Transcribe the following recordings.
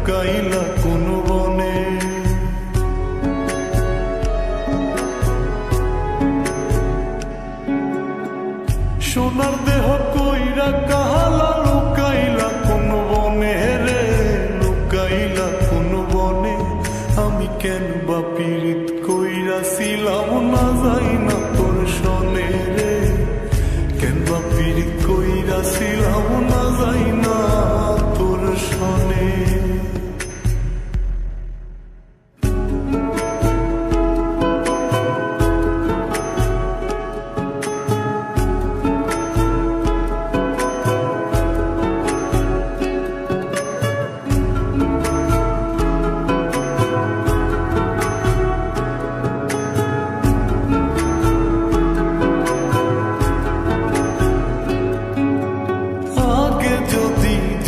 লুকাইলা কোন বনে। সোনার দেহ কইরা কাহালা লুকাইলা কোন বনে রে, লুকাইলা কোন বনে। আমি কেন বা পীড়িত কইরাছিলাম না যাই না তোর সনে রে, কেন বা পীড়িত কইরাছিলাম না যাই না তোর সনে।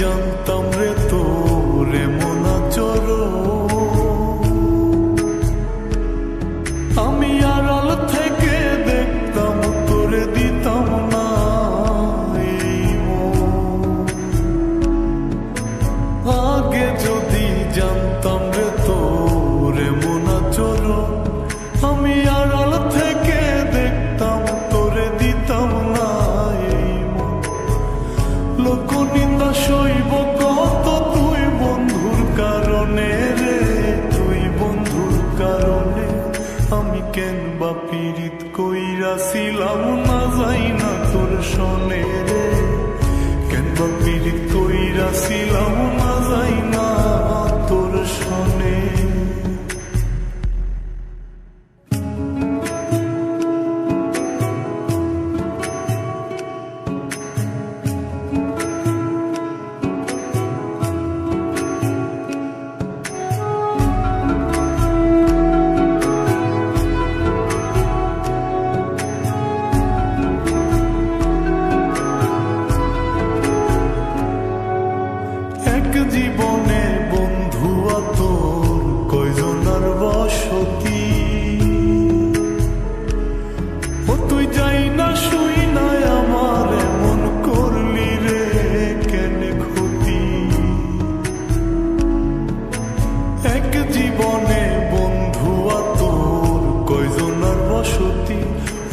জানতাম রে তোর এমন আচরণ, আমি আড়াল থেকে দেখতাম তোরে দিতাম না এই মন। আগে যদি জানতাম রে তোর এমন আচরণ, আমি আড়াল থেকে দেখতাম তোরে দিতাম না এই মন। লোকনিন্দা সইব কত তুই বন্ধুর কারণে রে, তুই বন্ধুর কারণে। আমি কেন বা পীড়িত কইরাছিলাম না যাই না তোর সনে রে, কেন বা পীড়িত কইরাছিলাম না যাই না তোর সনে। জীবনে বন্ধু তোর কয়জনার বসতি, ও তুই যাই না শুই না আমার এমন করলি রে কেন ক্ষতি। এক জীবনে বন্ধু তোর কয়জনার বসতি,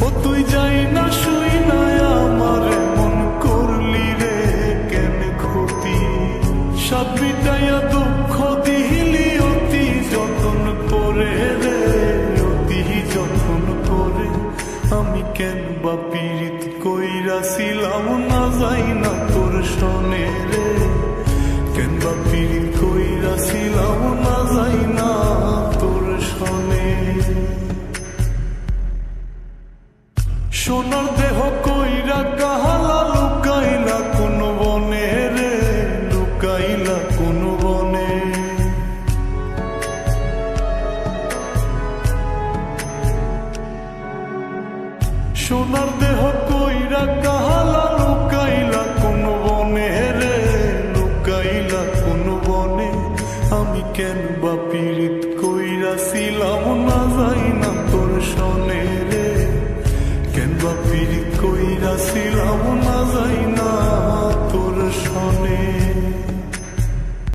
ও তুই যাই না শুই না আমার এমন করলি রে কেন ক্ষতি। সব মিটাইয়া দুঃখ দিলি অতি যতন করে রে, অতি যতন করে। আমি কেন বা পীড়িত কইরাছিলাম না যাই না তোর সনে রে, কেন বা পীড়িত কইরাছিলাম না যাই না তোর সনে। সোনার দেহ কইরা কাহালা লুকাইলা কোন বনে রে, লুকাইলা কোন বনে। সোনার দেহ কইরা কাহালা লুকাইলা কোন বনে রে, লুকাইলা কোন বনে। আমি কেন বা পীড়িত কইরাছিলাম না যাই না তোর সনে রে, কেন বা পীড়িত কইরাছিলাম না